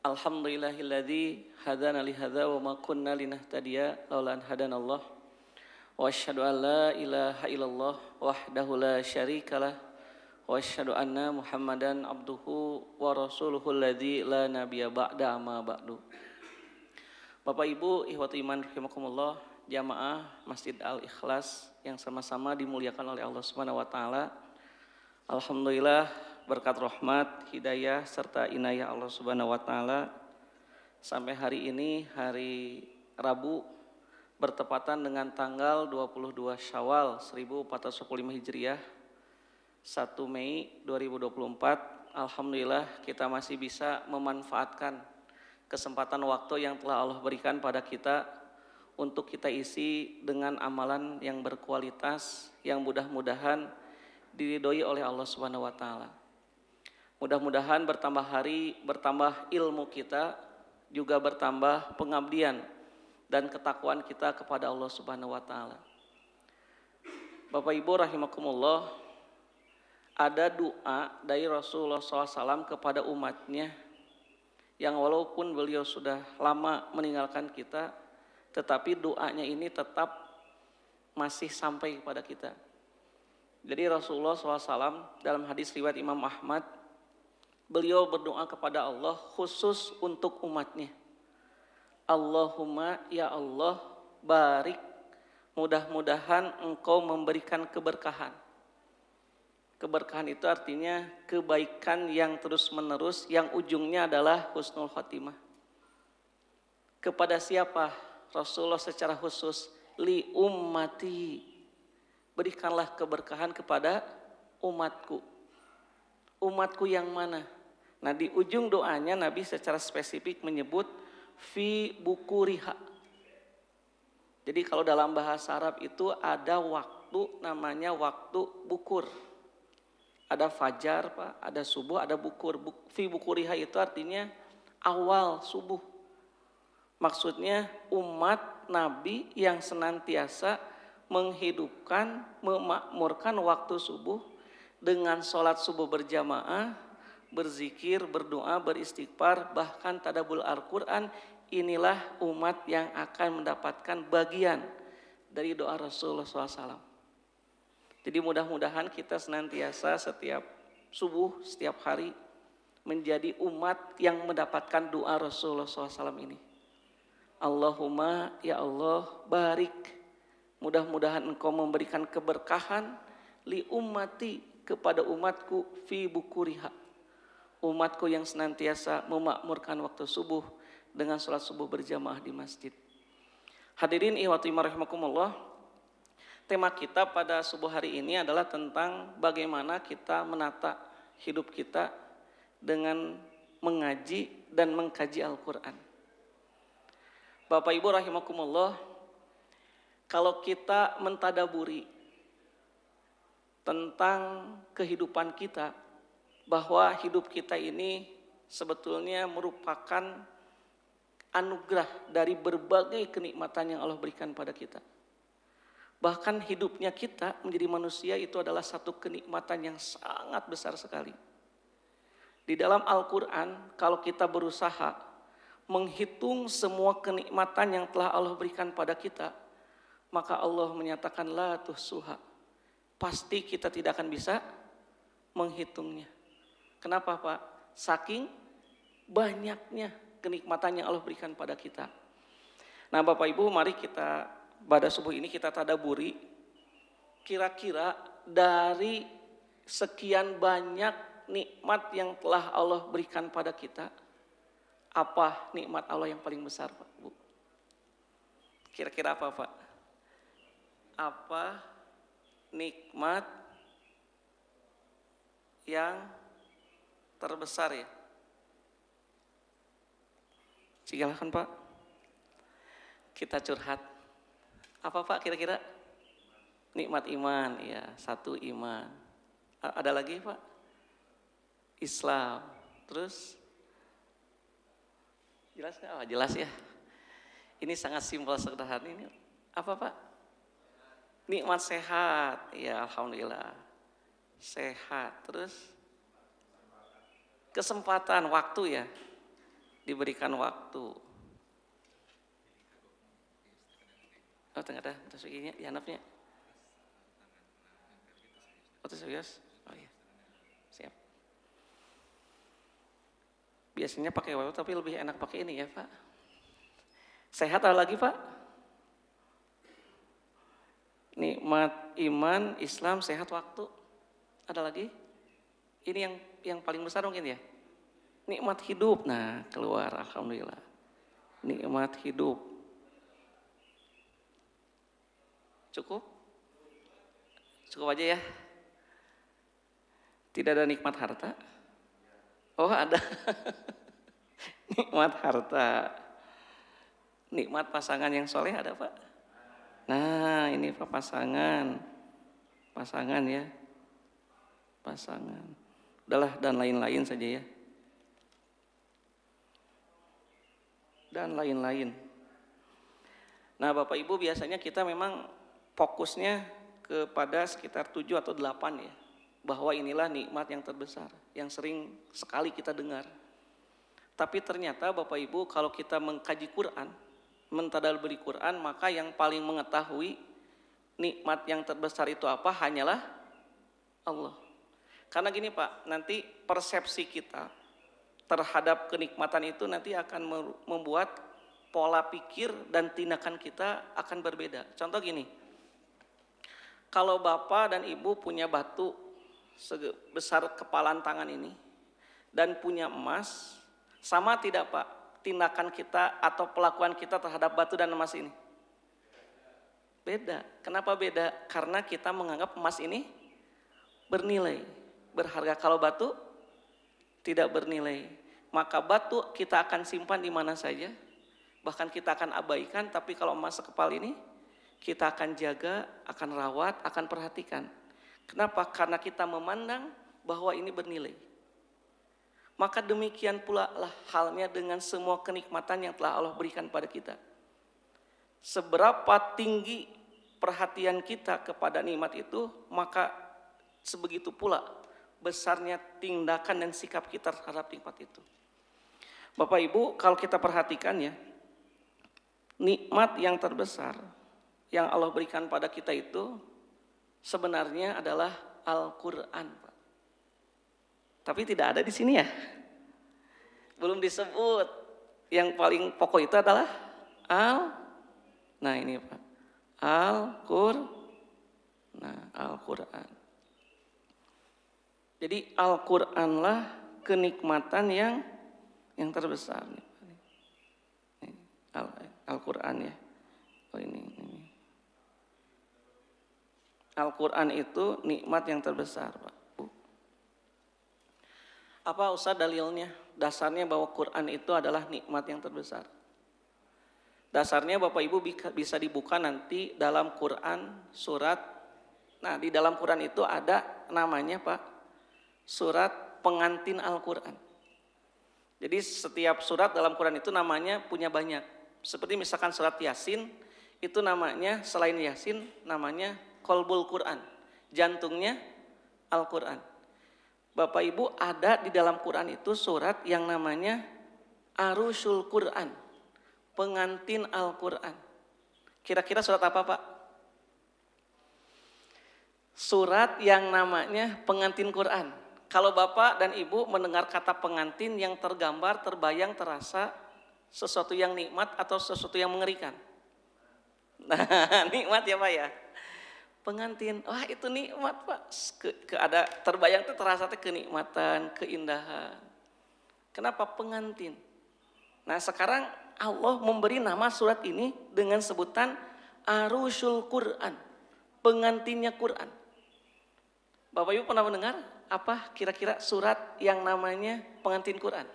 Alhamdulillahilladzi hadana li hadza wa ma kunna linahtadiya laula an hadanallah. Wa asyhadu an la ilaha illallah wahdahu la syarikalah wa asyhadu anna Muhammadan abduhu wa rasuluhu alladzi la nabiyya ba'da amma ba'du. Bapak Ibu, ikhwati iman rahimakumullah, jamaah Masjid Al-Ikhlas yang sama-sama dimuliakan oleh Allah Subhanahu wa taala. Alhamdulillah, berkat rahmat, hidayah serta inayah Allah Subhanahu wa taala sampai hari ini hari Rabu bertepatan dengan tanggal 22 Syawal 1445 Hijriah 1 Mei 2024. Alhamdulillah kita masih bisa memanfaatkan kesempatan waktu yang telah Allah berikan pada kita untuk kita isi dengan amalan yang berkualitas yang mudah-mudahan diridhoi oleh Allah Subhanahu wa taala. Mudah-mudahan bertambah hari, bertambah ilmu kita, juga bertambah pengabdian dan ketakwaan kita kepada Allah Subhanahu wa taala. Bapak Ibu rahimakumullah, ada doa dari Rasulullah SAW kepada umatnya yang walaupun beliau sudah lama meninggalkan kita, tetapi doanya ini tetap masih sampai kepada kita. Jadi Rasulullah SAW dalam hadis riwayat Imam Ahmad, beliau berdoa kepada Allah khusus untuk umatnya. Allahumma ya Allah barik, mudah-mudahan engkau memberikan keberkahan. Keberkahan itu artinya kebaikan yang terus menerus, yang ujungnya adalah husnul khotimah. Kepada siapa? Rasulullah secara khusus, li ummati, berikanlah keberkahan kepada umatku. Umatku yang mana? Nah, di ujung doanya Nabi secara spesifik menyebut fi bukuriha. Jadi kalau dalam bahasa Arab itu ada waktu namanya waktu bukur. Ada fajar, Pak, ada subuh, ada bukur. Fi bukuriha itu artinya awal subuh. Maksudnya umat Nabi yang senantiasa menghidupkan, memakmurkan waktu subuh dengan sholat subuh berjamaah, berzikir, berdoa, beristighfar, bahkan tadabbur Al-Quran. Inilah umat yang akan mendapatkan bagian dari doa Rasulullah SAW. Jadi mudah-mudahan kita senantiasa setiap subuh, setiap hari menjadi umat yang mendapatkan doa Rasulullah SAW ini. Allahumma ya Allah barik, mudah-mudahan engkau memberikan keberkahan li ummati, kepada umatku, fi bukuriha, umatku yang senantiasa memakmurkan waktu subuh dengan sholat subuh berjamaah di masjid. Hadirin ihwati rahimakumullah, tema kita pada subuh hari ini adalah tentang bagaimana kita menata hidup kita dengan mengaji dan mengkaji Al-Quran. Bapak Ibu rahimakumullah, kalau kita mentadaburi tentang kehidupan kita, bahwa hidup kita ini sebetulnya merupakan anugerah dari berbagai kenikmatan yang Allah berikan pada kita. Bahkan hidupnya kita menjadi manusia itu adalah satu kenikmatan yang sangat besar sekali. Di dalam Al-Quran, kalau kita berusaha menghitung semua kenikmatan yang telah Allah berikan pada kita, maka Allah menyatakan la tuhsuha, pasti kita tidak akan bisa menghitungnya. Kenapa Pak? Saking banyaknya kenikmatan yang Allah berikan pada kita. Nah Bapak Ibu, mari kita pada subuh ini kita tadaburi kira-kira dari sekian banyak nikmat yang telah Allah berikan pada kita, apa nikmat Allah yang paling besar Pak Bu? Kira-kira apa Pak? Apa nikmat yang terbesar ya? Silakan Pak. Kita curhat. Apa Pak kira-kira? Nikmat iman, ya, satu iman. Ada lagi Pak? Islam. Terus? Jelas nggak? Oh, jelas ya. Ini sangat simpel sederhana ini. Apa Pak? Nikmat sehat, ya alhamdulillah. Sehat, terus kesempatan waktu ya. diberikan waktu. Oh, tengah dah, terus begini di handapnya. Oh, terus serius? Oh iya, siap. Biasanya pakai waktu tapi lebih enak pakai ini ya Pak. Sehat ada lagi Pak? Nikmat iman, Islam, sehat waktu. Ada lagi? Ini yang paling besar mungkin ya. Nikmat hidup. Nah, keluar alhamdulillah. Nikmat hidup. Cukup? Cukup aja ya. Tidak ada nikmat harta? Oh, ada. Nikmat harta. Nikmat pasangan yang soleh ada Pak? Nah, ini Pak pasangan. Pasangan ya. Pasangan. Udahlah, dan lain-lain saja ya. Dan lain-lain. Nah, Bapak Ibu biasanya kita memang fokusnya kepada sekitar 7 atau 8 ya. Bahwa inilah nikmat yang terbesar, yang sering sekali kita dengar. Tapi ternyata Bapak Ibu kalau kita mengkaji Quran, mentadabburi Quran, maka yang paling mengetahui nikmat yang terbesar itu apa hanyalah Allah. Karena gini Pak, nanti persepsi kita terhadap kenikmatan itu nanti akan membuat pola pikir dan tindakan kita akan berbeda. Contoh gini, kalau Bapak dan Ibu punya batu sebesar kepalan tangan ini dan punya emas, sama tidak Pak tindakan kita atau pelakuan kita terhadap batu dan emas ini? Beda. Kenapa beda? Karena kita menganggap emas ini bernilai, berharga. Kalau batu tidak bernilai, maka batu kita akan simpan di mana saja, bahkan kita akan abaikan. Tapi kalau emas sekepal ini kita akan jaga, akan rawat, akan perhatikan. Kenapa? Karena kita memandang bahwa ini bernilai. Maka demikian pula lah halnya dengan semua kenikmatan yang telah Allah berikan pada kita. Seberapa tinggi perhatian kita kepada nikmat itu, maka sebegitu pula besarnya tindakan dan sikap kita terhadap nikmat itu. Bapak Ibu, kalau kita perhatikan ya, nikmat yang terbesar yang Allah berikan pada kita itu sebenarnya adalah Al-Quran, Pak. Tapi tidak ada di sini ya. Belum disebut. Yang paling pokok itu adalah Nah ini Pak. Al-Quran. Jadi Al-Quranlah kenikmatan yang terbesar. Al-Quran ya. Oh ini. Al-Quran itu nikmat yang terbesar, Pak. Apa Ustaz dalilnya? Dasarnya bahwa Quran itu adalah nikmat yang terbesar. Dasarnya Bapak Ibu bisa dibuka nanti dalam Quran surat. Nah di dalam Quran itu ada namanya Pak, surat pengantin Al-Quran. Jadi setiap surat dalam Quran itu namanya punya banyak. Seperti misalkan surat Yasin, itu namanya selain Yasin namanya Qalbul Quran, jantungnya Al-Quran. Bapak Ibu ada di dalam Quran itu surat yang namanya Arusyul Quran, pengantin Al-Quran. Kira-kira surat apa Pak? Surat yang namanya pengantin Quran. Kalau Bapak dan Ibu mendengar kata pengantin, yang tergambar, terbayang, terasa sesuatu yang nikmat atau sesuatu yang mengerikan? Nah nikmat ya Pak ya. Pengantin, wah itu nikmat Pak. Ada terbayang itu terasa kenikmatan, keindahan. Kenapa pengantin? Nah sekarang Allah memberi nama surat ini dengan sebutan Arusyul Quran, pengantinnya Quran. Bapak Ibu pernah mendengar apa kira-kira surat yang namanya pengantin Quran?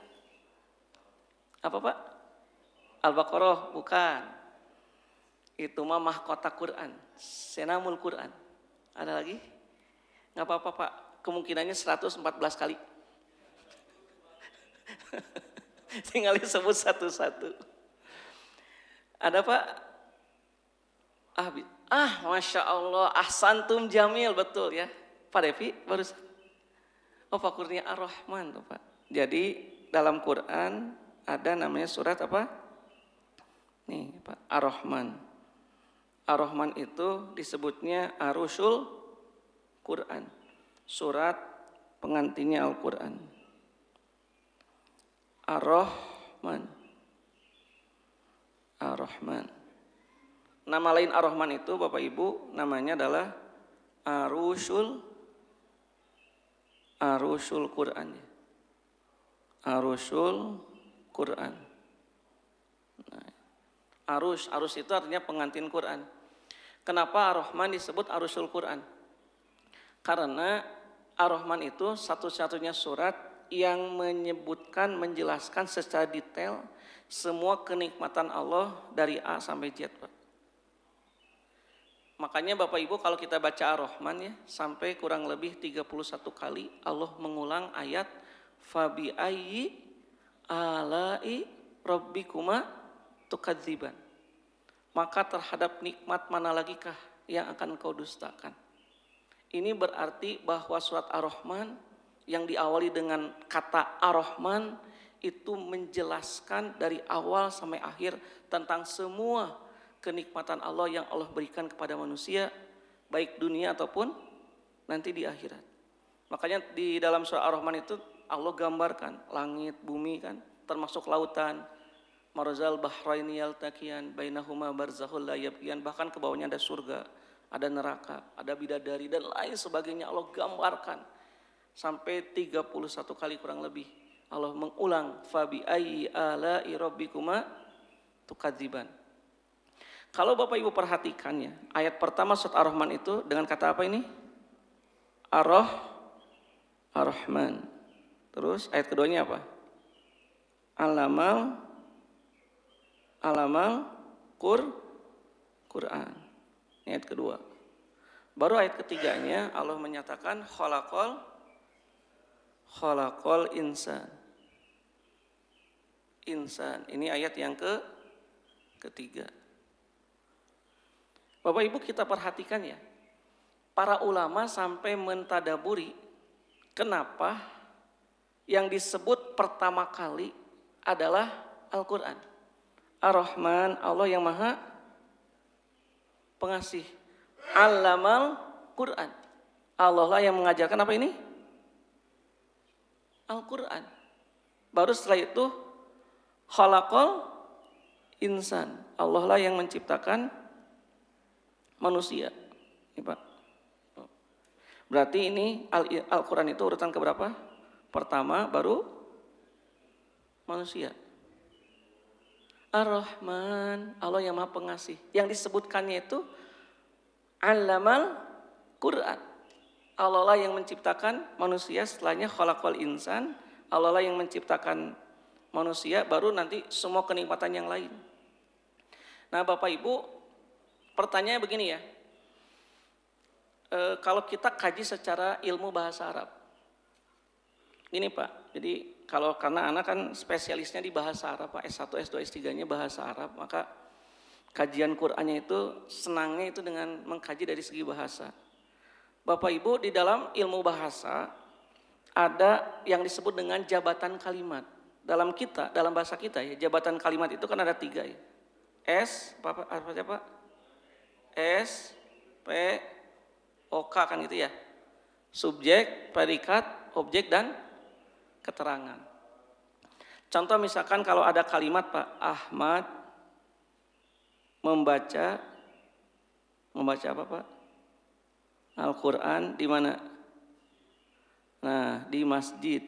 Apa Pak? Al-Baqarah? Bukan. Itu mah mahkota Quran, senamul Quran. Ada lagi? Nggak apa-apa Pak, kemungkinannya 114 kali. Tinggal disebut satu-satu. Ada Pak? Masya Allah, ahsantum jamil, betul ya. Pak Devi baru. Oh Pak Kurnia Ar-Rahman tuh Pak. Jadi dalam Quran ada namanya surat apa? Nih, Pak, Ar-Rahman. Ar-Rahman itu disebutnya Arusul Quran. Surat pengantinnya Al-Quran. Ar-Rahman. Ar-Rahman. Nama lain Ar-Rahman itu Bapak Ibu namanya adalah Arusul Quran. Arusul Quran. Nah, arus itu artinya pengantin Quran. Kenapa Ar-Rahman disebut Arusul Quran? Karena Ar-Rahman itu satu-satunya surat yang menyebutkan, menjelaskan secara detail semua kenikmatan Allah dari A sampai Z, Pak. Makanya Bapak Ibu kalau kita baca Ar-Rahman ya, sampai kurang lebih 31 kali Allah mengulang ayat fabi ayyi alai rabbikuma tukadziban. Maka terhadap nikmat mana lagi kah yang akan kau dustakan? Ini berarti bahwa surat Ar-Rahman yang diawali dengan kata Ar-Rahman itu menjelaskan dari awal sampai akhir tentang semua kenikmatan Allah yang Allah berikan kepada manusia, baik dunia ataupun nanti di akhirat. Makanya di dalam surah Ar-Rahman itu Allah gambarkan langit, bumi kan, termasuk lautan, marjal bahraini yaltaqiyan bainahuma barzakhul la yabghiyan, bahkan ke bawahnya ada surga, ada neraka, ada bidadari dan lain sebagainya. Allah gambarkan sampai 31 kali kurang lebih. Allah mengulang fabi ayyi ala'i rabbikuma tukadziban. Kalau Bapak Ibu perhatikannya, ayat pertama surat Ar-Rahman itu dengan kata apa ini? Ar-Rahman. Terus ayat keduanya apa? Alamal Quran. Ayat kedua. Baru ayat ketiganya Allah menyatakan khalaqal insan. Ini ayat yang ketiga. Bapak Ibu kita perhatikan ya, para ulama sampai mentadaburi kenapa yang disebut pertama kali adalah Al-Quran. Ar-Rahman, Allah yang maha pengasih. Allamal Quran, Allah lah yang mengajarkan apa ini? Al-Quran. Baru setelah itu khalaqal insan, Allah lah yang menciptakan manusia. Ini Pak. Berarti ini Al-Quran itu urutan keberapa? Pertama baru manusia. Ar-Rahman, Allah yang maha pengasih. Yang disebutkannya itu Allamal Quran, Allah lah yang menciptakan manusia. Setelahnya khalaqal insan, Allah lah yang menciptakan manusia. Baru nanti semua kenikmatan yang lain. Nah Bapak Ibu, pertanyaannya begini ya, kalau kita kaji secara ilmu bahasa Arab, ini Pak, jadi karena anak kan spesialisnya di bahasa Arab, Pak, S1, S2, S3-nya bahasa Arab, maka kajian Qur'annya itu senangnya itu dengan mengkaji dari segi bahasa. Bapak Ibu, di dalam ilmu bahasa ada yang disebut dengan jabatan kalimat. Dalam bahasa kita ya, jabatan kalimat itu kan ada 3 ya. Apa Pak? S, P, O, K kan gitu ya. Subjek, predikat, objek dan keterangan. Contoh misalkan kalau ada kalimat Pak, Ahmad membaca apa Pak? Al-Quran di mana? Nah, di masjid.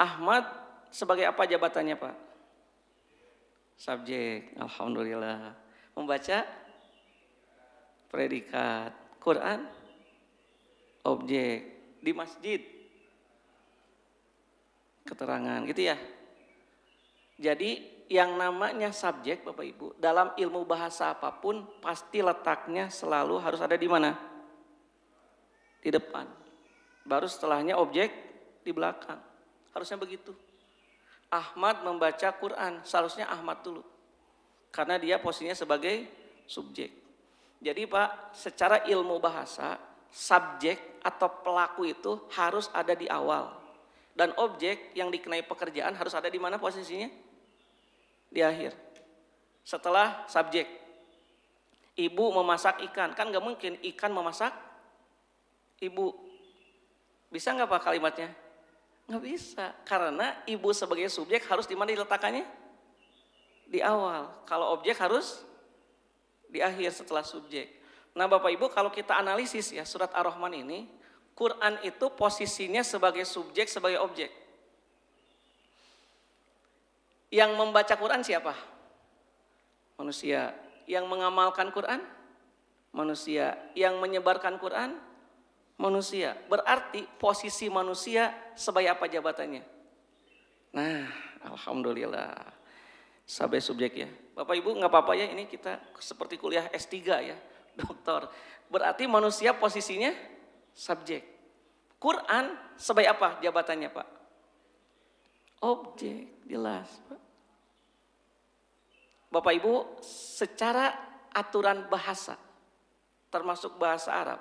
Ahmad sebagai apa jabatannya Pak? Subjek, alhamdulillah. Membaca predikat, Quran objek, di masjid keterangan, gitu ya. Jadi yang namanya subjek Bapak Ibu dalam ilmu bahasa apapun pasti letaknya selalu harus ada di mana? Di depan. Baru setelahnya objek di belakang. Harusnya begitu. Ahmad membaca Quran, seharusnya Ahmad dulu. Karena dia posisinya sebagai subjek. Jadi Pak, secara ilmu bahasa, subjek atau pelaku itu harus ada di awal. Dan objek yang dikenai pekerjaan harus ada di mana posisinya? Di akhir. Setelah subjek. Ibu memasak ikan, kan gak mungkin ikan memasak ibu. Bisa gak Pak kalimatnya? Gak bisa, karena ibu sebagai subjek harus di mana diletakkannya? Di awal. Kalau objek harus di akhir setelah subjek. Nah Bapak Ibu, kalau kita analisis ya surat Ar-Rahman ini, Quran itu posisinya sebagai subjek, sebagai objek. Yang membaca Quran siapa? Manusia. Yang mengamalkan Quran? Manusia. Yang menyebarkan Quran? Manusia. Berarti posisi manusia sebagai apa jabatannya? Nah, alhamdulillah. Sebagai subjek ya. Bapak Ibu nggak apa-apa ya, ini kita seperti kuliah S3 ya, doktor. Berarti manusia posisinya subjek. Quran sebagai apa jabatannya Pak? Objek, jelas Pak. Bapak Ibu, secara aturan bahasa, termasuk bahasa Arab,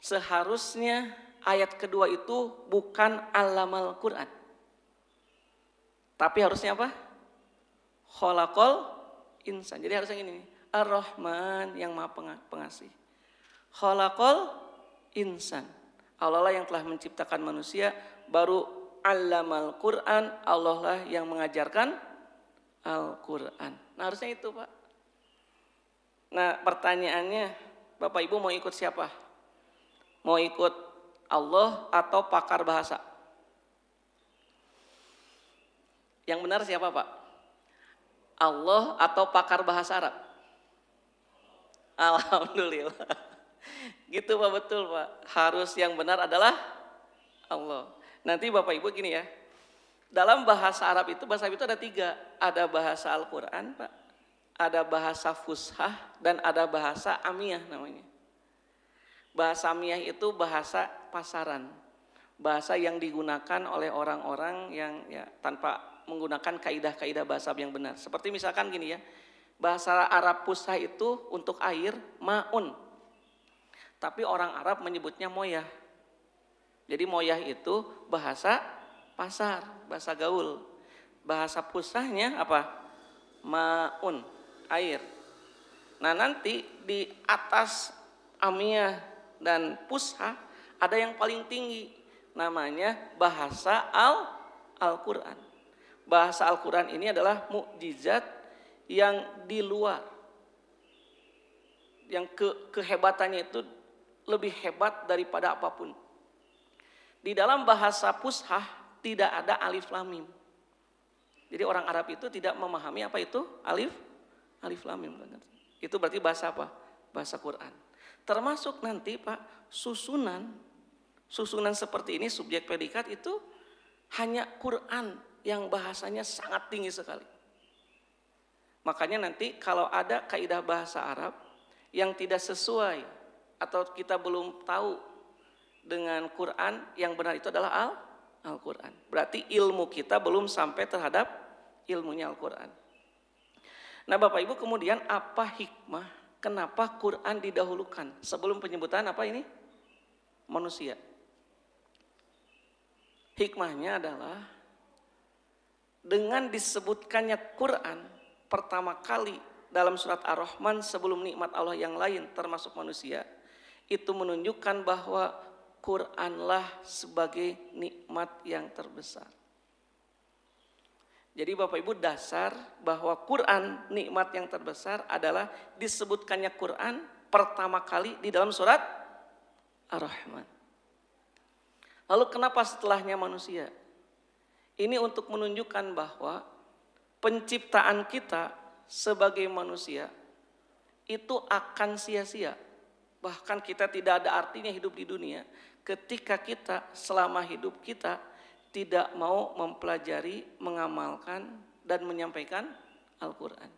seharusnya ayat kedua itu bukan alamal Quran. Tapi harusnya apa? Khalaqal insan. Jadi harusnya ini, Ar-Rahman yang maha pengasih. Khalaqal insan. Allah lah yang telah menciptakan manusia, baru alamal Quran, Allah lah yang mengajarkan Al-Quran. Nah harusnya itu Pak. Nah pertanyaannya, Bapak Ibu mau ikut siapa? Mau ikut Allah atau pakar bahasa? Yang benar siapa Pak? Allah atau pakar bahasa Arab? Alhamdulillah. Gitu Pak, betul Pak. Harus yang benar adalah Allah. Nanti Bapak Ibu gini ya. Dalam bahasa Arab itu ada 3. Ada bahasa Al-Quran Pak. Ada bahasa fushah dan ada bahasa amiyah namanya. Bahasa amiyah itu bahasa pasaran. Bahasa yang digunakan oleh orang-orang yang ya tanpa menggunakan kaidah-kaidah bahasa yang benar. Seperti misalkan gini ya. Bahasa Arab fushah itu untuk air ma'un. Tapi orang Arab menyebutnya moyah. Jadi moyah itu bahasa pasar, bahasa gaul. Bahasa fushahnya apa? Ma'un, air. Nah nanti di atas amiyah dan fushah ada yang paling tinggi. Namanya bahasa Al-Quran. Bahasa Al-Quran ini adalah mukjizat yang di luar. Yang kehebatannya itu lebih hebat daripada apapun. Di dalam bahasa fushah tidak ada alif lam mim. Jadi orang Arab itu tidak memahami apa itu alif lam mim. Itu berarti bahasa apa? Bahasa Quran. Termasuk nanti Pak susunan seperti ini subjek predikat itu hanya Quran yang bahasanya sangat tinggi sekali. Makanya nanti kalau ada kaidah bahasa Arab yang tidak sesuai atau kita belum tahu dengan Quran, yang benar itu adalah Al-Quran. Berarti ilmu kita belum sampai terhadap ilmunya Al-Quran. Nah Bapak Ibu, kemudian apa hikmah kenapa Quran didahulukan sebelum penyebutan apa ini? Manusia. Hikmahnya adalah dengan disebutkannya Quran pertama kali dalam surat Ar-Rahman sebelum nikmat Allah yang lain termasuk manusia, itu menunjukkan bahwa Quranlah sebagai nikmat yang terbesar. Jadi Bapak Ibu, dasar bahwa Quran nikmat yang terbesar adalah disebutkannya Quran pertama kali di dalam surat Ar-Rahman. Lalu kenapa setelahnya manusia? Ini untuk menunjukkan bahwa penciptaan kita sebagai manusia itu akan sia-sia. Bahkan kita tidak ada artinya hidup di dunia ketika kita selama hidup kita tidak mau mempelajari, mengamalkan dan menyampaikan Al-Quran.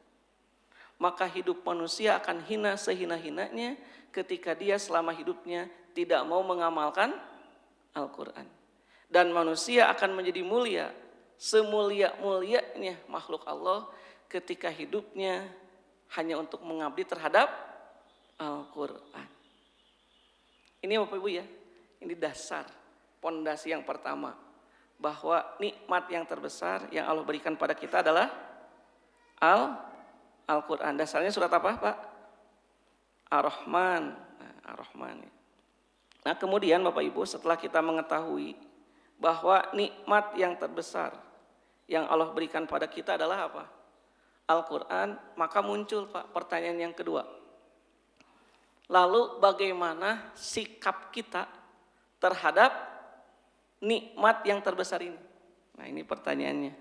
Maka hidup manusia akan hina sehina-hinanya ketika dia selama hidupnya tidak mau mengamalkan Al-Quran. Dan manusia akan menjadi mulia, semulia-mulianya makhluk Allah ketika hidupnya hanya untuk mengabdi terhadap Al-Quran. Ini Bapak Ibu ya, ini dasar Pondasi yang pertama, bahwa nikmat yang terbesar yang Allah berikan pada kita adalah Al-Quran. Dasarnya surat apa, Pak? Ar-Rahman. Nah, Ar-Rahman. Nah, kemudian Bapak Ibu, setelah kita mengetahui bahwa nikmat yang terbesar yang Allah berikan pada kita adalah apa? Al-Quran, maka muncul, Pak, pertanyaan yang kedua. Lalu bagaimana sikap kita terhadap nikmat yang terbesar ini? Nah, ini pertanyaannya.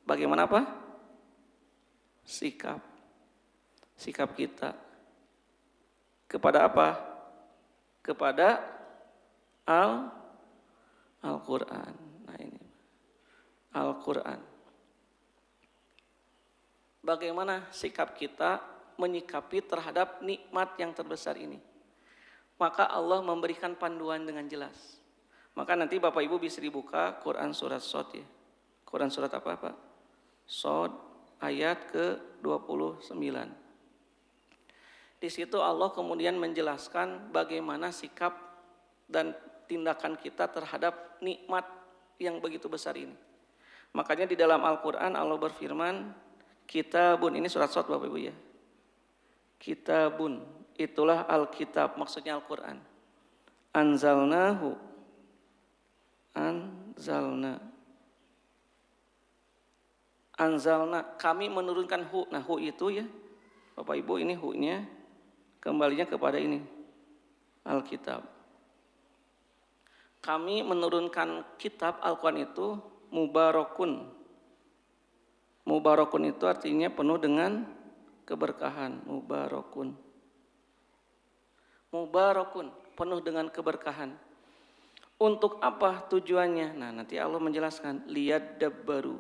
Bagaimana, Pak? Sikap kita kepada apa? Kepada Al-Quran. Nah, ini Al-Quran. Bagaimana sikap kita menyikapi terhadap nikmat yang terbesar ini? Maka Allah memberikan panduan dengan jelas. Maka nanti Bapak Ibu bisa dibuka Quran surat Shad ya. Quran surat apa, Pak? Shad ayat ke-29. Di situ Allah kemudian menjelaskan bagaimana sikap dan tindakan kita terhadap nikmat yang begitu besar ini. Makanya di dalam Al-Quran Allah berfirman, Kitabun, ini surat Shad Bapak Ibu ya. Kitabun, itulah Alkitab, maksudnya Al-Quran. Anzalna, kami menurunkan hu. Nah, hu itu ya, Bapak Ibu, ini hu-nya kembalinya kepada ini, Alkitab. Kami menurunkan kitab Al-Quran itu mubarakun. Mubarakun itu artinya penuh dengan keberkahan. Mubarakun, penuh dengan keberkahan. Untuk apa tujuannya? Nah, nanti Allah menjelaskan. Liyadabbaru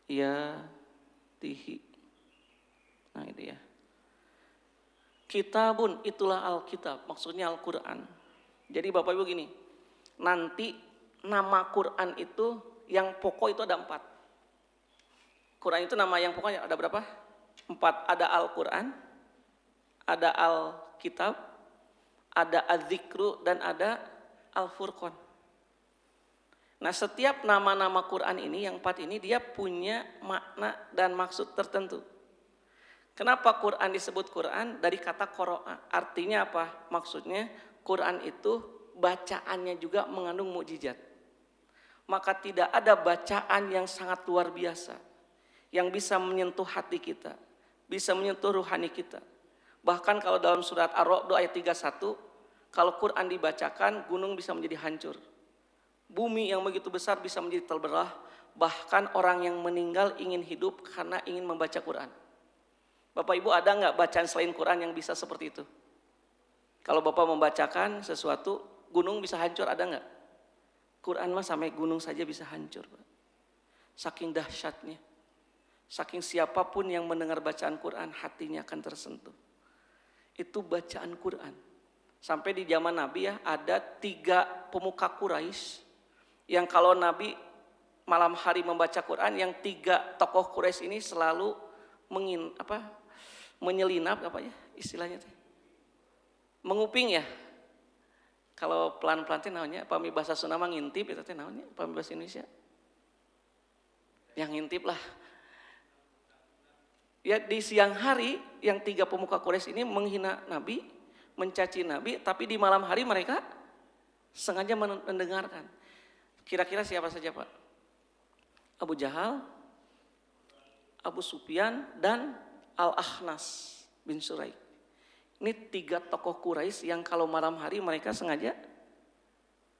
ayatihi. Nah, itu ya. Kitabun, itulah Alkitab, maksudnya Al-Quran. Jadi Bapak Ibu gini, nanti nama Quran itu yang pokok itu ada 4. Quran itu nama yang pokoknya ada berapa? 4. Ada Al-Quran, ada Al-Kitab, ada Az-Zikru, dan ada Al-Furqan. Nah, setiap nama-nama Quran ini, yang 4 ini, dia punya makna dan maksud tertentu. Kenapa Quran disebut Quran? Dari kata qara'a. Artinya apa? Maksudnya Quran itu bacaannya juga mengandung mukjizat. Maka tidak ada bacaan yang sangat luar biasa yang bisa menyentuh hati kita, bisa menyentuh ruhani kita. Bahkan kalau dalam surat Ar-Ra'd ayat 31, kalau Quran dibacakan, gunung bisa menjadi hancur. Bumi yang begitu besar bisa menjadi terbelah. Bahkan orang yang meninggal ingin hidup karena ingin membaca Quran. Bapak Ibu, ada nggak bacaan selain Quran yang bisa seperti itu? Kalau Bapak membacakan sesuatu, gunung bisa hancur, ada nggak? Quran mah sampai gunung saja bisa hancur, Pak. Saking dahsyatnya. Saking siapapun yang mendengar bacaan Quran, hatinya akan tersentuh. Itu bacaan Quran. Sampai di zaman Nabi ya, ada 3 pemuka Quraisy yang kalau Nabi malam hari membaca Quran, yang 3 tokoh Quraisy ini selalu menyelinap apa ya istilahnya teh, menguping ya. Kalau pelan-pelan teh namanya pami bahasa Sunda mah ngintip, itu teh namanya pami bahasa Indonesia yang ngintip lah ya. Di siang hari yang 3 pemuka Quraisy ini menghina Nabi, mencaci Nabi, tapi di malam hari mereka sengaja mendengarkan. Kira-kira siapa saja, Pak? Abu Jahal, Abu Sufyan, dan Al-Akhnas bin Suraik. Ini 3 tokoh Quraisy yang kalau malam hari mereka sengaja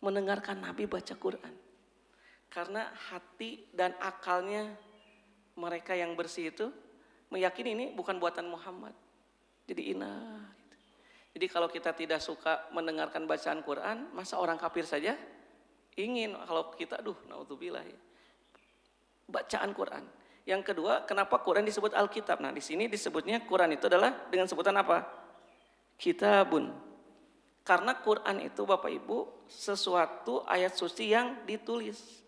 mendengarkan Nabi baca Quran. Karena hati dan akalnya mereka yang bersih itu meyakini ini bukan buatan Muhammad. Jadi inah. Jadi kalau kita tidak suka mendengarkan bacaan Quran, masa orang kafir saja ingin, kalau kita naudzubillah ya. Bacaan Quran. Yang kedua, kenapa Quran disebut Alkitab? Nah, di sini disebutnya Quran itu adalah dengan sebutan apa? Kitabun. Karena Quran itu Bapak Ibu sesuatu ayat suci yang ditulis.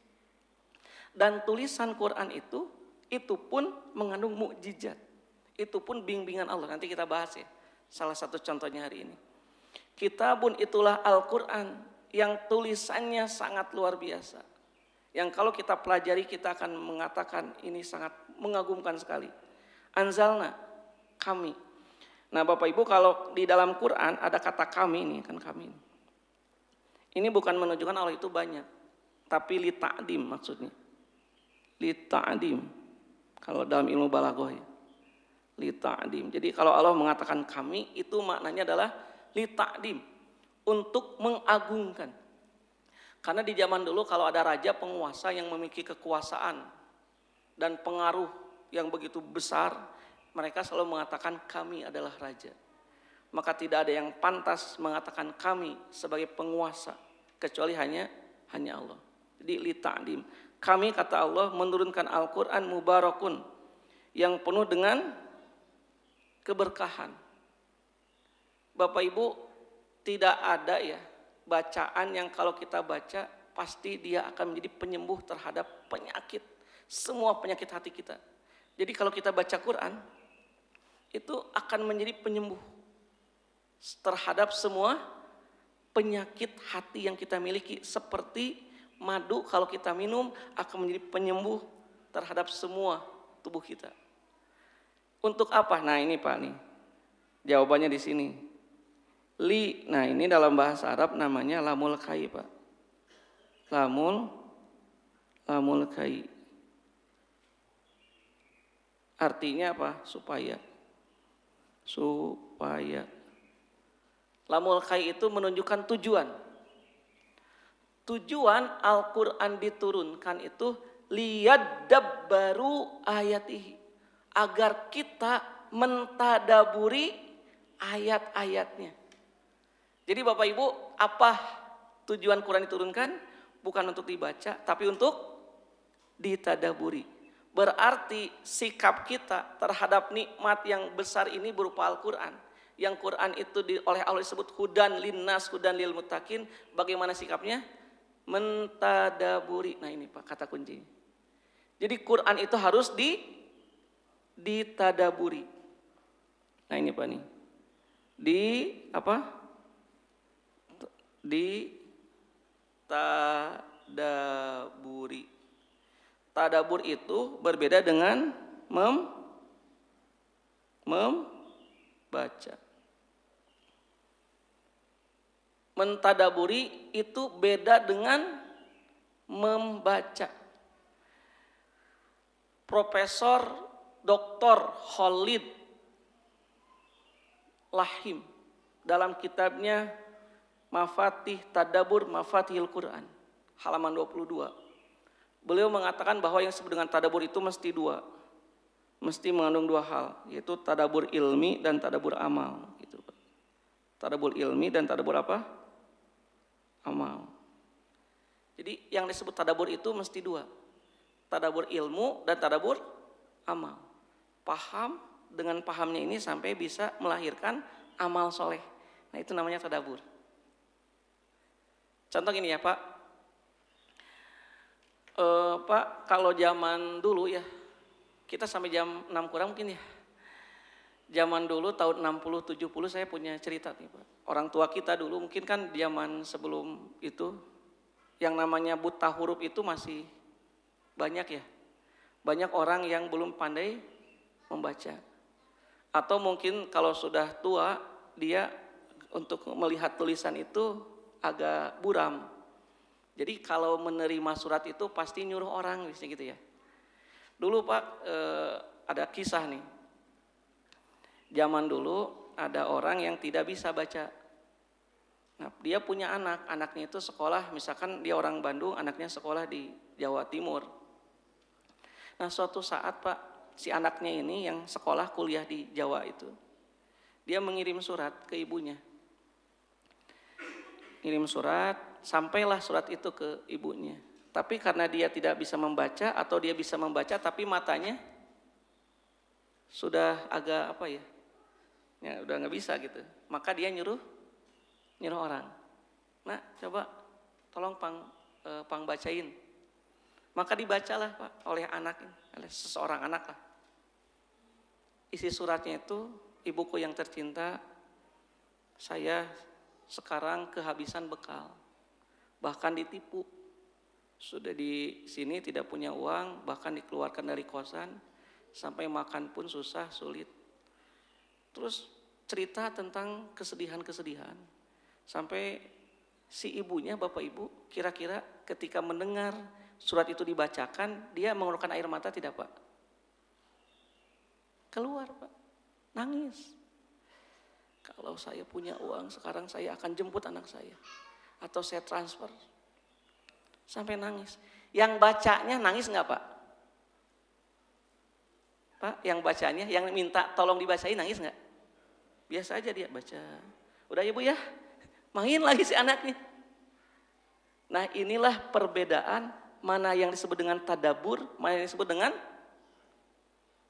Dan tulisan Quran itu Itu pun mengandung mukjizat. Itu pun bimbingan Allah. Nanti kita bahas ya. Salah satu contohnya hari ini. Kitabun itulah Al-Quran yang tulisannya sangat luar biasa. Yang kalau kita pelajari kita akan mengatakan ini sangat mengagumkan sekali. Anzalna, kami. Nah Bapak Ibu kalau di dalam Quran ada kata kami ini kan kami. Ini bukan menunjukkan Allah itu banyak. Tapi li ta'dim maksudnya. Li ta'dim. Kalau dalam ilmu balaghah ya. Li ta'dim. Jadi kalau Allah mengatakan kami itu maknanya adalah li ta'dim. Untuk mengagungkan. Karena di zaman dulu kalau ada raja penguasa yang memiliki kekuasaan dan pengaruh yang begitu besar, mereka selalu mengatakan kami adalah raja. Maka tidak ada yang pantas mengatakan kami sebagai penguasa kecuali hanya Allah. Jadi li ta'dim. Kami kata Allah menurunkan Al-Qur'an mubarakun yang penuh dengan keberkahan. Bapak Ibu, tidak ada ya bacaan yang kalau kita baca pasti dia akan menjadi penyembuh terhadap penyakit, semua penyakit hati kita. Jadi kalau kita baca Quran itu akan menjadi penyembuh terhadap semua penyakit hati yang kita miliki. Seperti madu kalau kita minum akan menjadi penyembuh terhadap semua tubuh kita. Untuk apa? Nah ini Pak nih jawabannya di sini. Li, nah ini dalam bahasa Arab namanya lamul kai Pak. Lamul kai. Artinya apa? Supaya. Lamul kai itu menunjukkan tujuan. Tujuan Al-Quran diturunkan itu liyadabbaru ayatihi. Agar kita mentadaburi ayat-ayatnya. Jadi Bapak Ibu, apa tujuan Quran diturunkan? Bukan untuk dibaca, tapi untuk ditadaburi. Berarti sikap kita terhadap nikmat yang besar ini berupa Al-Quran. Yang Quran itu oleh Allah disebut hudan linnas, hudan lil muttaqin. Bagaimana sikapnya? Mentadaburi. Nah ini Pak kata kunci. Jadi Quran itu harus ditadaburi. Nah ini Pak nih. Ditadaburi. Tadabur itu berbeda dengan membaca. Mentadaburi itu beda dengan membaca. Profesor Dr. Khalid Lahim dalam kitabnya Mafatih Tadabur Mafatihil Quran halaman 22. Beliau mengatakan bahwa yang disebut dengan tadabur itu mesti dua. Mesti mengandung dua hal, yaitu tadabur ilmi dan tadabur amal gitu. Tadabur ilmi dan tadabur apa? Amal. Jadi yang disebut tadabur itu mesti dua. Tadabur ilmu dan tadabur amal. Paham, dengan pahamnya ini sampai bisa melahirkan amal soleh. Nah itu namanya tadabur. Contoh gini ya Pak. Pak kalau zaman dulu ya, kita sampai jam 6 kurang mungkin ya. Zaman dulu tahun 60-70 saya punya cerita nih Pak. Orang tua kita dulu mungkin kan zaman sebelum itu yang namanya buta huruf itu masih banyak ya. Banyak orang yang belum pandai membaca. Atau mungkin kalau sudah tua dia untuk melihat tulisan itu agak buram. Jadi kalau menerima surat itu pasti nyuruh orang gitu ya. Dulu Pak ada kisah nih. Zaman dulu ada orang yang tidak bisa baca. Nah, dia punya anak, anaknya itu sekolah, misalkan dia orang Bandung, anaknya sekolah di Jawa Timur. Nah, suatu saat Pak, si anaknya ini yang sekolah kuliah di Jawa itu, dia mengirim surat ke ibunya. Ngirim surat, sampailah surat itu ke ibunya. Tapi karena dia tidak bisa membaca atau dia bisa membaca tapi matanya sudah agak apa ya, udah nggak bisa gitu. Maka dia nyuruh orang. Nah coba tolong pang bacain. Maka dibacalah Pak oleh anak ini, oleh seseorang anak lah. Isi suratnya itu, ibuku yang tercinta, saya sekarang kehabisan bekal, bahkan ditipu. Sudah di sini tidak punya uang, bahkan dikeluarkan dari kosan, sampai makan pun susah, sulit. Terus cerita tentang kesedihan-kesedihan. Sampai si ibunya, bapak ibu, kira-kira ketika mendengar surat itu dibacakan, dia mengeluarkan air mata tidak Pak? Keluar Pak, nangis. Kalau saya punya uang sekarang saya akan jemput anak saya. Atau saya transfer. Sampai nangis. Yang bacanya nangis enggak Pak? Pak, yang bacanya, yang minta tolong dibacain nangis enggak? Biasa aja dia baca. Udah ya Bu ya, main lagi si anaknya. Nah inilah perbedaan mana yang disebut dengan tadabur, mana yang disebut dengan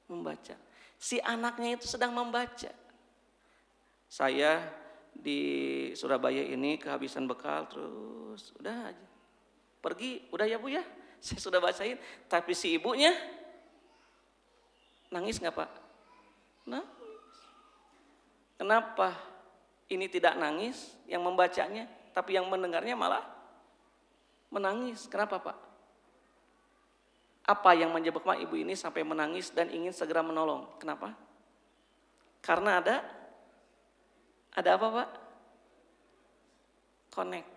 membaca. Si anaknya itu sedang membaca. Saya di Surabaya ini kehabisan bekal, terus udah aja. Pergi, udah ya Bu ya, saya sudah bacain. Tapi si ibunya nangis nggak Pak? Nangis. Kenapa ini tidak nangis yang membacanya, tapi yang mendengarnya malah menangis? Kenapa Pak? Apa yang menyebabkan ibu ini sampai menangis dan ingin segera menolong? Kenapa? Karena ada apa Pak? Connect.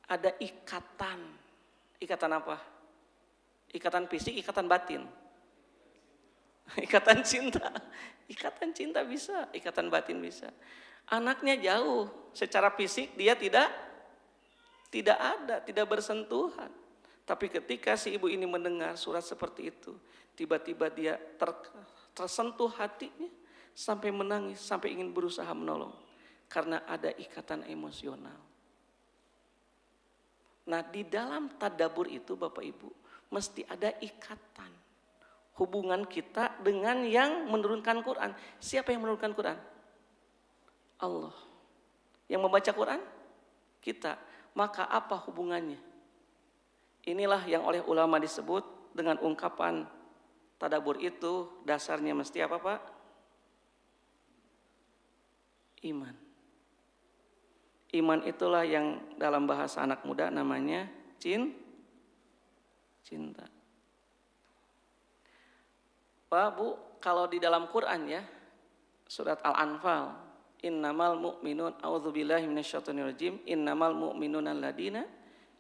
Ada ikatan. Ikatan apa? Ikatan fisik, ikatan batin. Ikatan cinta. Ikatan cinta bisa, ikatan batin bisa. Anaknya jauh, secara fisik dia tidak ada, tidak bersentuhan. Tapi ketika si ibu ini mendengar surat seperti itu, tiba-tiba dia tersentuh hatinya sampai menangis, sampai ingin berusaha menolong. Karena ada ikatan emosional. Nah di dalam tadabbur itu Bapak Ibu, mesti ada ikatan. Hubungan kita dengan yang menurunkan Quran. Siapa yang menurunkan Quran? Allah. Yang membaca Quran? Kita. Maka apa hubungannya? Inilah yang oleh ulama disebut dengan ungkapan tadabbur itu dasarnya mesti apa Pak? Iman. Iman itulah yang dalam bahasa anak muda namanya cinta. Pak, Bu, kalau di dalam Quran ya, surat Al-Anfal, innamal mu'minun a'udzubillahi minasyaitonirrajim, innamal mu'minuna alladziina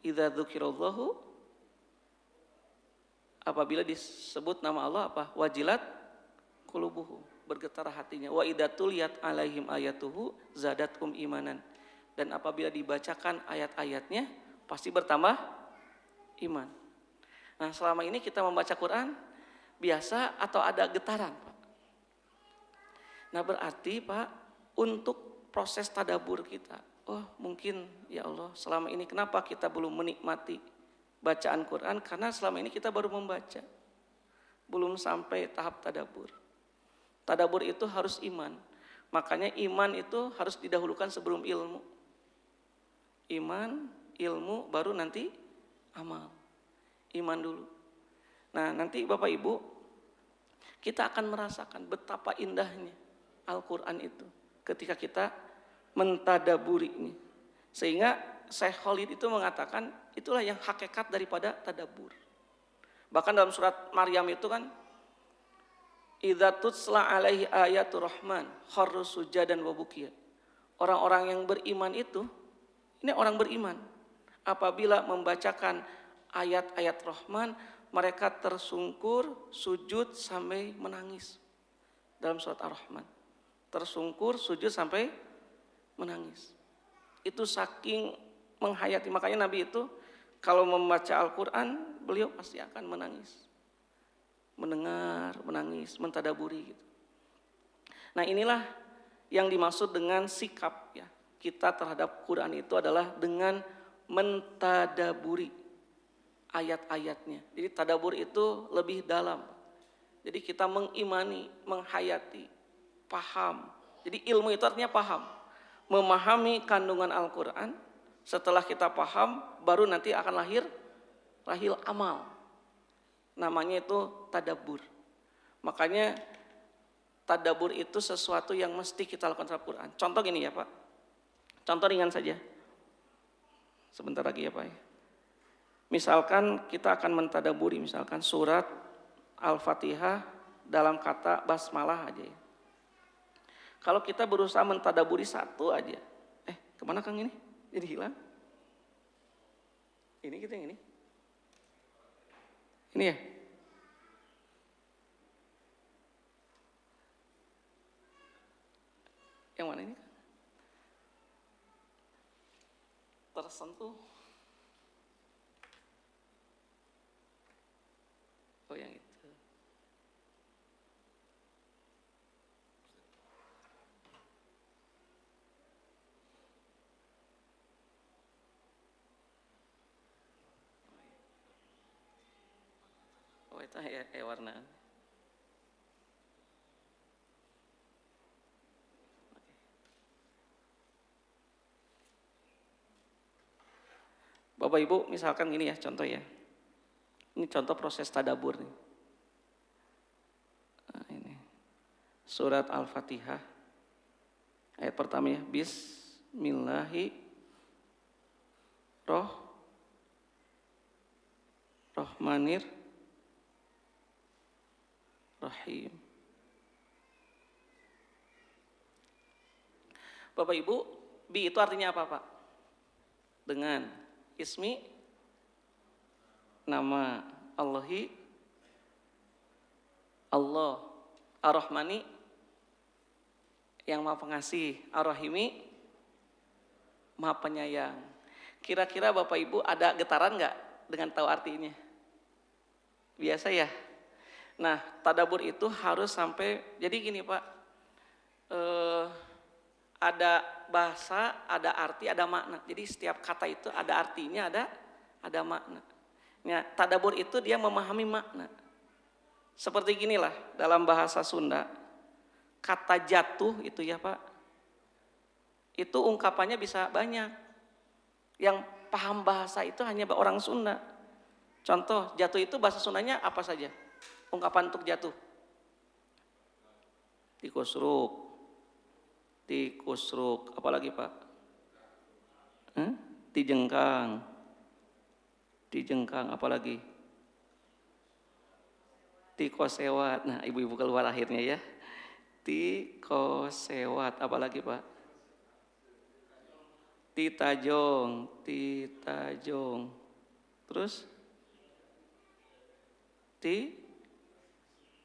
idza dzukirallahu, apabila disebut nama Allah apa? Wajilat qulubuhum, bergetar hatinya. Wa idza tuliyat alaihim ayatuhu zadathum imanan. Dan apabila dibacakan ayat-ayatnya pasti bertambah iman. Nah, selama ini kita membaca Quran biasa atau ada getaran, Pak? Nah, berarti Pak, untuk proses tadabbur kita, oh mungkin ya Allah selama ini kenapa kita belum menikmati bacaan Quran? Karena selama ini kita baru membaca, belum sampai tahap tadabbur. Tadabbur itu harus iman, makanya iman itu harus didahulukan sebelum ilmu. Iman, ilmu, baru nanti amal. Iman dulu. Nah nanti Bapak Ibu, kita akan merasakan betapa indahnya Al-Quran itu ketika kita mentadaburinya. Sehingga Syekh Khalid itu mengatakan itulah yang hakikat daripada tadabbur. Bahkan dalam surat Maryam itu kan, idza tutsla alaihi ayatul rahman kharru sujadan wa bukiya. Orang-orang yang beriman itu, ini orang beriman, apabila membacakan ayat-ayat Rahman, mereka tersungkur, sujud sampai menangis. Dalam surat Ar-Rahman, tersungkur, sujud sampai menangis. Itu saking menghayati, makanya Nabi itu kalau membaca Al-Quran, beliau pasti akan menangis. Mendengar, menangis, mentadaburi gitu. Nah inilah yang dimaksud dengan sikap ya kita terhadap Quran itu adalah dengan mentadaburi ayat-ayatnya. Jadi tadabur itu lebih dalam. Jadi kita mengimani, menghayati, paham. Jadi ilmu itu artinya paham. Memahami kandungan Al-Quran. Setelah kita paham, baru nanti akan lahir rahil amal. Namanya itu tadabbur. Makanya tadabbur itu sesuatu yang mesti kita lakukan terhadap Quran. Contoh gini ya Pak. Contoh ringan saja. Sebentar lagi ya Pak. Misalkan kita akan mentadaburi misalkan surat Al-Fatihah dalam kata basmalah aja ya. Kalau kita berusaha mentadaburi satu aja. Kemana Kang ini? Jadi hilang. Ini kita yang ini. Ini ya. Yang mana ini? Tersentuh. Oh yang itu. Oh itu ya warna. Bapak Ibu misalkan gini ya contoh ya. Ini contoh proses tadabbur nih. Nah, ini. Surat Al-Fatihah. Ayat pertama ya. Bismillahirrahmanirrahim. Bapak Ibu, bi itu artinya apa Pak? Dengan ismi, nama Allahi, Allah, Ar-Rahmani, yang maha pengasih, Ar-Rahimi, maha penyayang. Kira-kira Bapak Ibu ada getaran nggak dengan tahu artinya? Biasa ya. Nah, tadabbur itu harus sampai, jadi gini Pak, ada bahasa, ada arti, ada makna. Jadi setiap kata itu ada artinya, ada makna. Ya, tadabbur itu dia memahami makna. Seperti ginilah dalam bahasa Sunda, kata jatuh itu ya Pak, itu ungkapannya bisa banyak. Yang paham bahasa itu hanya orang Sunda. Contoh, jatuh itu bahasa Sundanya apa saja? Ungkapan untuk jatuh. Tikusruk, apalagi Pak? Dijengkang, apalagi? Tikosewat. Nah, ibu-ibu keluar akhirnya ya. Tikosewat, apalagi Pak? Titajong. Terus?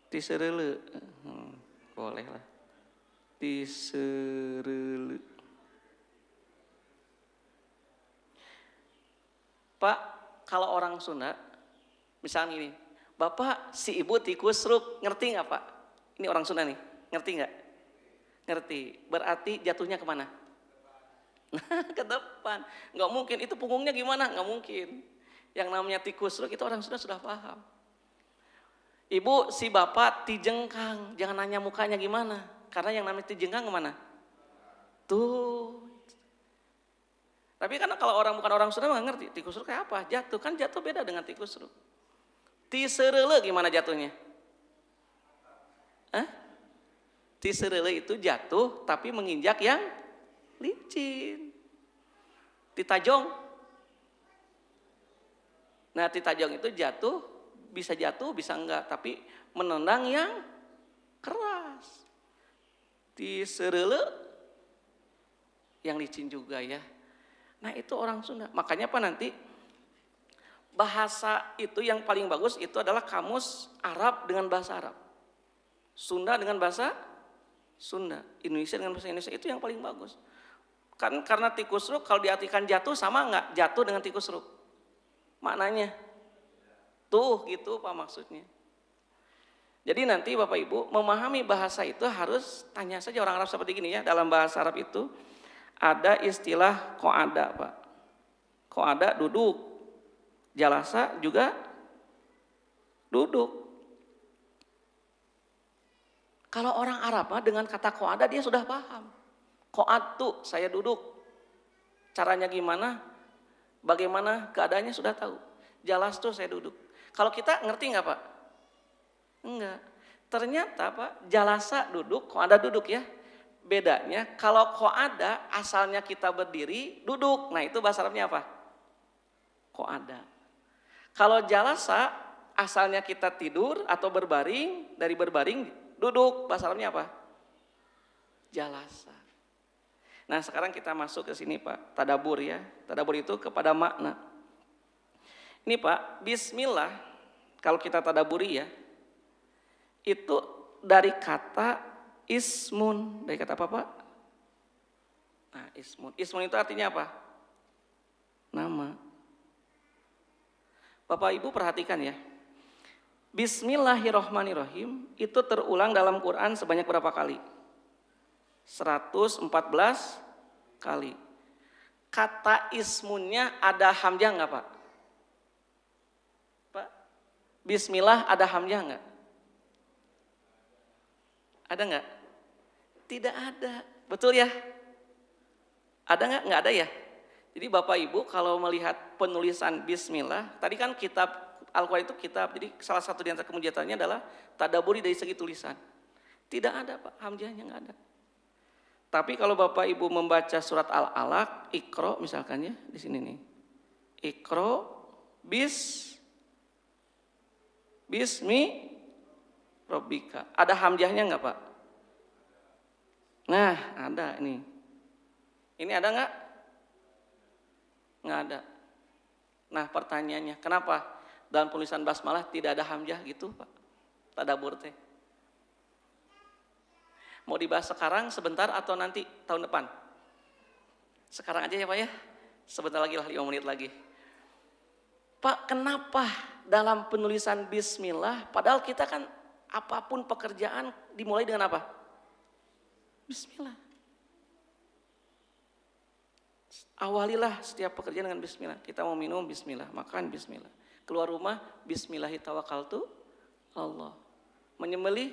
Tiserele. Boleh lah. Tiserele. Pak, kalau orang Sunda, misalnya ini, Bapak si ibu tikusruk, ngerti nggak Pak? Ini orang Sunda nih, ngerti nggak? Ngerti. Berarti jatuhnya kemana? Ke depan. Nggak mungkin. Itu punggungnya gimana? Nggak mungkin. Yang namanya tikusruk itu orang Sunda sudah paham. Ibu si bapak tijengkang, jangan nanya mukanya gimana, karena yang namanya tijengkang kemana? Tuh. Tapi karena kalau orang bukan orang Sunda nggak ngerti tikusruk kayak apa, jatuh kan jatuh beda dengan tikusruk. Tiserele gimana jatuhnya? Tiserele itu jatuh tapi menginjak yang licin. Titajong. Nah titajong itu jatuh. Bisa jatuh, bisa enggak, tapi menendang yang keras. Tiserele yang licin juga ya. Nah itu orang Sunda. Makanya apa nanti bahasa itu yang paling bagus itu adalah kamus Arab dengan bahasa Arab. Sunda dengan bahasa Sunda. Indonesia dengan bahasa Indonesia itu yang paling bagus. Kan karena tikusruk kalau diartikan jatuh sama enggak jatuh dengan tikusruk? Maknanya tuh gitu Pak maksudnya. Jadi nanti Bapak Ibu memahami bahasa itu harus tanya saja orang Arab seperti gini ya. Dalam bahasa Arab itu ada istilah qo'ada Pak. Qo'ada duduk. Jalasa juga duduk. Kalau orang Arab dengan kata qo'ada dia sudah paham. Qo'atu saya duduk. Caranya gimana? Bagaimana keadaannya sudah tahu. Jalastu saya duduk. Kalau kita ngerti nggak Pak? Enggak. Ternyata Pak, jalasa duduk, kok ada duduk ya. Bedanya kalau kok ada asalnya kita berdiri, duduk. Nah itu bahasa Arabnya apa? Kok ada. Kalau jalasa asalnya kita tidur atau berbaring, dari berbaring duduk, bahasa Arabnya apa? Jalasa. Nah sekarang kita masuk ke sini Pak, tadabur ya. Tadabur itu kepada makna. Ini Pak, bismillah, kalau kita tadaburi ya, itu dari kata ismun. Dari kata apa Pak? Nah ismun. Ismun itu artinya apa? Nama. Bapak Ibu perhatikan ya. Bismillahirrahmanirrahim itu terulang dalam Quran sebanyak berapa kali? 114 kali. Kata ismunnya ada hamzah enggak Pak? Pak, bismillah ada hamzah enggak? Ada enggak? Tidak ada. Betul ya? Ada enggak? Enggak ada ya? Jadi Bapak Ibu kalau melihat penulisan bismillah, tadi kan kitab Al-Quran itu kitab, jadi salah satu di antara kemuliaannya adalah tadaburi dari segi tulisan. Tidak ada Pak, hamzahnya enggak ada. Tapi kalau Bapak Ibu membaca surat Al-Alaq, Iqra misalkan ya, di sini nih. Iqra bismi rabbika. Ada hamzahnya enggak Pak? Nah, ada ini. Ini ada enggak? Enggak ada. Nah, pertanyaannya, kenapa dalam tulisan basmalah tidak ada hamzah gitu Pak? Tadabur teh. Mau dibahas sekarang sebentar atau nanti tahun depan? Sekarang aja ya Pak ya. Sebentar lagi lah, 5 menit lagi. Pak, kenapa dalam penulisan bismillah, padahal kita kan apapun pekerjaan dimulai dengan apa? Bismillah. Awalilah setiap pekerjaan dengan bismillah. Kita mau minum bismillah, makan bismillah. Keluar rumah bismillahi tawakkaltu Allah. Menyembelih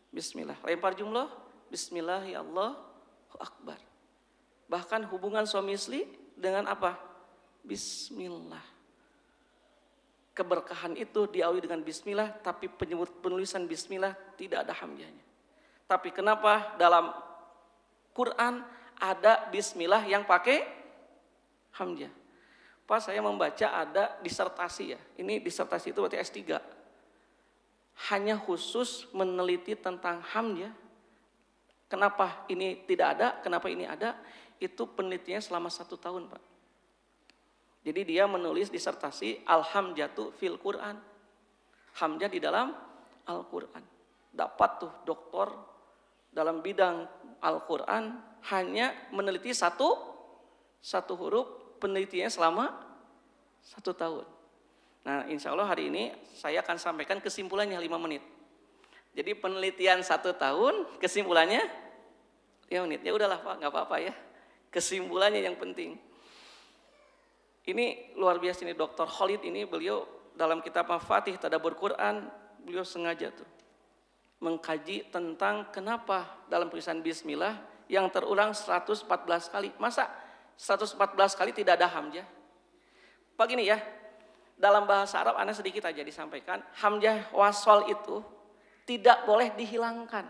bismillah. Lempar jumlah bismillahi Allahu akbar. Bahkan hubungan suami istri dengan apa? Bismillah. Keberkahan itu diawali dengan bismillah, tapi penulisan bismillah tidak ada hamzahnya. Tapi kenapa dalam Quran ada bismillah yang pakai hamzah? Pak, saya membaca ada disertasi ya. Ini disertasi itu berarti S3. Hanya khusus meneliti tentang hamzah. Kenapa ini tidak ada, kenapa ini ada? Itu penelitiannya selama 1 tahun Pak. Jadi dia menulis disertasi Al-Hamzatu fil Quran. Hamzah di dalam Al-Quran. Dapat tuh doktor dalam bidang Al-Quran hanya meneliti satu huruf, penelitiannya selama 1 tahun. Nah insya Allah hari ini saya akan sampaikan kesimpulannya 5 menit. Jadi penelitian 1 tahun, kesimpulannya 5 menit. Ya udahlah Pak, gak apa-apa ya. Kesimpulannya yang penting. Ini luar biasa ini Dr. Khalid ini, beliau dalam kitab Mafatih Tadabbur Quran, beliau sengaja tuh mengkaji tentang kenapa dalam tulisan bismillah yang terulang 114 kali. Masa 114 kali tidak ada hamzah? Pak gini ya, dalam bahasa Arab Anda sedikit aja disampaikan, hamzah wasol itu tidak boleh dihilangkan.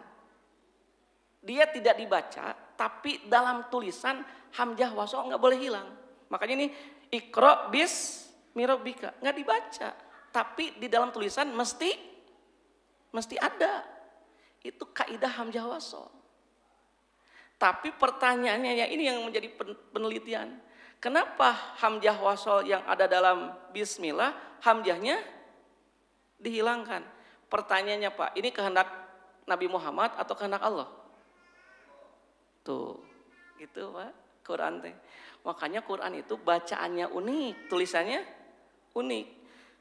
Dia tidak dibaca, tapi dalam tulisan hamzah wasol nggak boleh hilang. Makanya ini Iqra bismi rabbika nggak dibaca, tapi di dalam tulisan mesti ada. Itu kaidah hamzah wasol. Tapi pertanyaannya ya ini yang menjadi penelitian. Kenapa hamzah wasol yang ada dalam bismillah hamzahnya dihilangkan? Pertanyaannya Pak, ini kehendak Nabi Muhammad atau kehendak Allah? Tuh, gitu Pak, Quran teh. Makanya Quran itu bacaannya unik, tulisannya unik.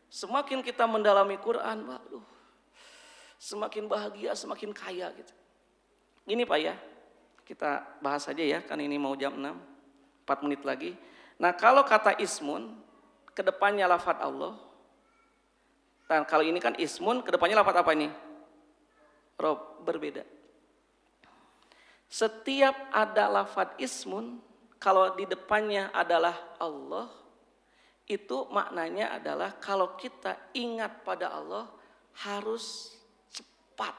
Semakin kita mendalami Quran, waduh, semakin bahagia, semakin kaya gitu. Gini Pak ya, kita bahas aja ya, kan ini mau jam 6, 4 menit lagi. Nah kalau kata ismun, kedepannya lafadz Allah. Dan kalau ini kan ismun, kedepannya lafadz apa ini? Rob, berbeda. Setiap ada lafadz ismun, kalau di depannya adalah Allah, Itu maknanya adalah kalau kita ingat pada Allah harus cepat,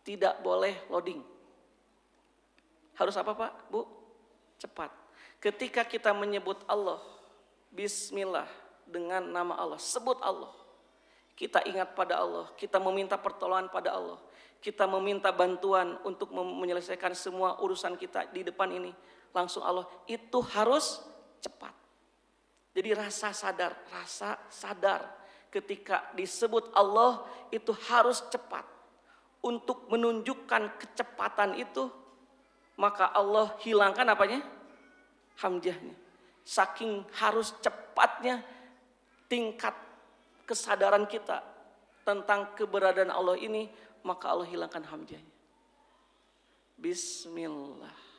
tidak boleh loading. Harus apa Pak, Bu? Cepat. Ketika kita menyebut Allah, Bismillah, dengan nama Allah, sebut Allah. Kita ingat pada Allah, kita meminta pertolongan pada Allah. Kita meminta bantuan untuk menyelesaikan semua urusan kita di depan ini. Langsung Allah, itu harus cepat. Jadi rasa sadar ketika disebut Allah itu harus cepat. Untuk menunjukkan kecepatan itu, maka Allah hilangkan apanya? Hamzahnya. Saking harus cepatnya tingkat kesadaran kita tentang keberadaan Allah ini, maka Allah hilangkan hamzahnya. Bismillah.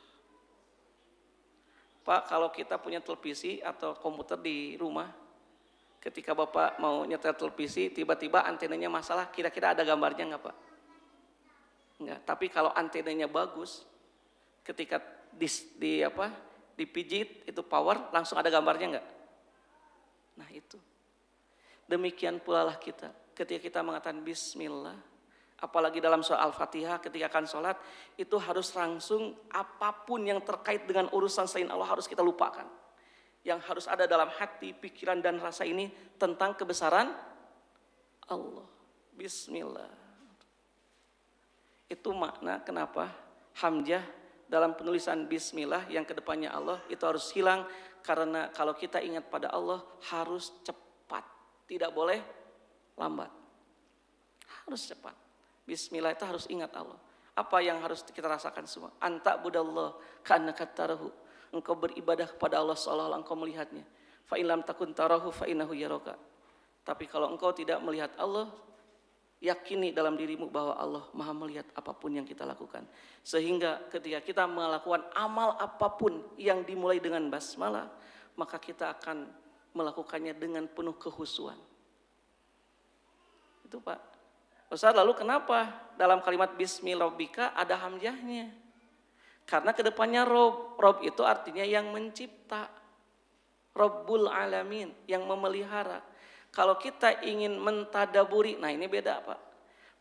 Pak, kalau kita punya televisi atau komputer di rumah, ketika Bapak mau nyetel televisi, tiba-tiba antenanya masalah, kira-kira ada gambarnya nggak Pak? Enggak. Tapi kalau antenanya bagus, ketika dipijit itu power, langsung ada gambarnya nggak? Nah itu. Demikian pula lah kita, ketika kita mengatakan Bismillah, apalagi dalam surah Al-Fatihah ketika akan sholat, itu harus langsung apapun yang terkait dengan urusan selain Allah harus kita lupakan. Yang harus ada dalam hati, pikiran dan rasa ini tentang kebesaran Allah. Bismillah. Itu makna kenapa hamzah dalam penulisan Bismillah yang kedepannya Allah itu harus hilang. Karena kalau kita ingat pada Allah harus cepat, tidak boleh lambat, harus cepat. Bismillah itu harus ingat Allah. Apa yang harus kita rasakan semua? Anta budallah ka'annaka tarahu. Engkau beribadah kepada Allah seolah-olah engkau melihatnya. Fa in lam takun tarahu fa innahu yaraka. Tapi kalau engkau tidak melihat Allah, yakini dalam dirimu bahwa Allah Maha melihat apapun yang kita lakukan. Sehingga ketika kita melakukan amal apapun yang dimulai dengan basmalah, maka kita akan melakukannya dengan penuh kehusuan. Itu Pak. Ustaz, lalu kenapa dalam kalimat Bismillahirrahmanirrahim ada hamzahnya? Karena kedepannya Rob. Rob itu artinya yang mencipta. Rabbul alamin, yang memelihara. Kalau kita ingin mentadaburi, nah ini beda Pak.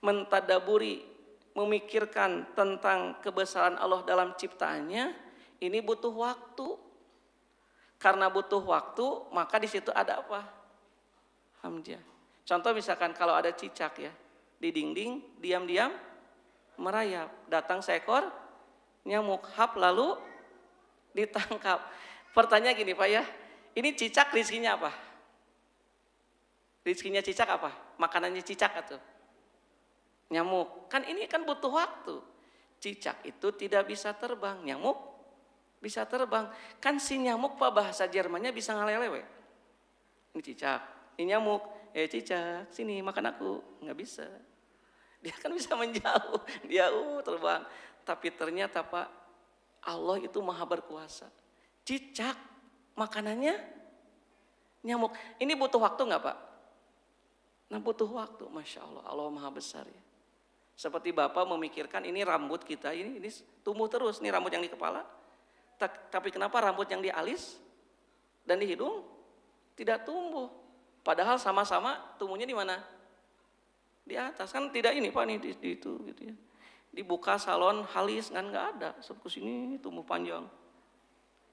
Mentadaburi, memikirkan tentang kebesaran Allah dalam ciptaannya, ini butuh waktu. Karena butuh waktu, maka di situ ada apa? Hamzah. Contoh misalkan kalau ada cicak ya, di dinding diam-diam merayap, datang seekor nyamuk, hap lalu ditangkap. Pertanyaan gini Pak ya, ini cicak rizkinya apa? Rizkinya cicak apa? Makanannya cicak atau nyamuk? Kan ini kan butuh waktu. Cicak itu tidak bisa terbang, nyamuk bisa terbang. Kan si nyamuk Pak bahasa Jermannya bisa ngalelewe. Ini cicak, ini nyamuk. Cicak, sini makan aku. Nggak bisa. Dia kan bisa menjauh, dia terbang. Tapi ternyata Pak, Allah itu maha berkuasa. Cicak, makanannya nyamuk. Ini butuh waktu nggak Pak? Nah butuh waktu, Masya Allah, Allah maha besar ya. Seperti Bapak memikirkan ini rambut kita, ini tumbuh terus, ini rambut yang di kepala. Tapi kenapa rambut yang di alis dan di hidung tidak tumbuh? Padahal sama-sama tumbuhnya di mana? Di atas, kan tidak ini Pak, nih di itu gitu ya. Dibuka salon halis kan nggak ada, sampai sini tumbuh panjang.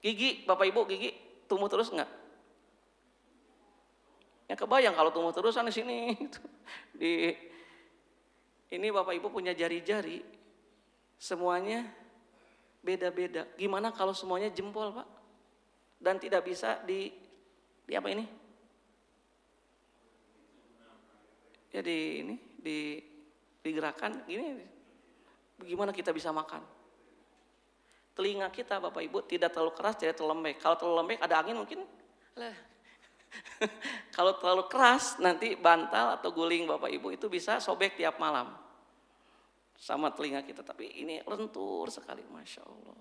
Gigi, Bapak Ibu, gigi tumbuh terus nggak? Ya kebayang kalau tumbuh terusan di sini. Ini Bapak Ibu punya jari-jari, semuanya beda-beda. Gimana kalau semuanya jempol Pak? Dan tidak bisa di apa ini? Jadi ini digerakkan gini, bagaimana kita bisa makan? Telinga kita Bapak Ibu tidak terlalu keras, tidak terlalu lembek. Kalau terlalu lembek ada angin mungkin. Kalau terlalu keras nanti bantal atau guling Bapak Ibu itu bisa sobek tiap malam sama telinga kita. Tapi ini lentur sekali, Masya Allah.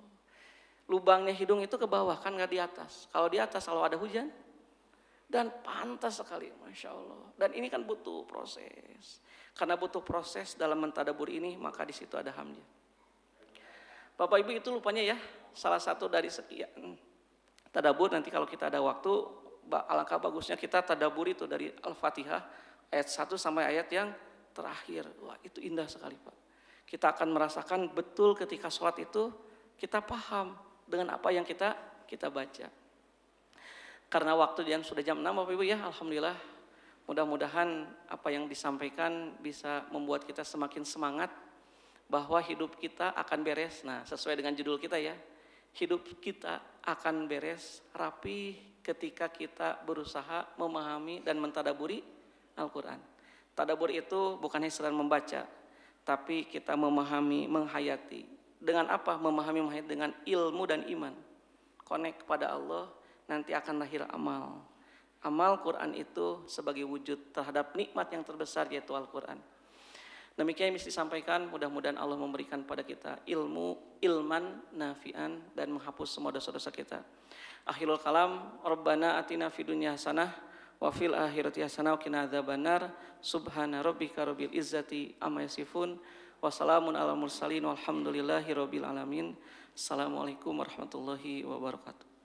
Lubangnya hidung itu ke bawah kan nggak di atas. Kalau di atas kalau ada hujan. Dan pantas sekali, Masya Allah. Dan ini kan butuh proses. Karena butuh proses dalam mentadabur ini, maka di situ ada hamzah. Bapak Ibu itu lupanya ya, salah satu dari sekian tadabur. Nanti kalau kita ada waktu, alangkah bagusnya kita tadabur itu dari Al-Fatihah ayat 1 sampai ayat yang terakhir. Wah, itu indah sekali, Pak. Kita akan merasakan betul ketika sholat itu kita paham dengan apa yang kita baca. Karena waktu yang sudah jam 6 Bapak Ibu ya, alhamdulillah. Mudah-mudahan apa yang disampaikan bisa membuat kita semakin semangat bahwa hidup kita akan beres. Nah, sesuai dengan judul kita ya. Hidup kita akan beres rapi ketika kita berusaha memahami dan mentadaburi Al-Quran. Tadabur itu bukan hanya sekedar membaca, tapi kita memahami, menghayati. Dengan apa? Memahami, menghayati dengan ilmu dan iman. Connect kepada Allah, nanti akan lahir amal. Amal Quran itu sebagai wujud terhadap nikmat yang terbesar yaitu Al-Quran. Demikian yang mesti disampaikan, mudah-mudahan Allah memberikan pada kita ilman nafi'an dan menghapus semua dosa-dosa kita. Akhirul kalam, Rabbana atina fid dunya hasanah wa fil akhirati hasanah wa qina adzabannar. Subhana rabbika rabbil izzati amma yasifun wa salamun alal mursalin walhamdulillahi rabbil alamin. Assalamualaikum warahmatullahi wabarakatuh.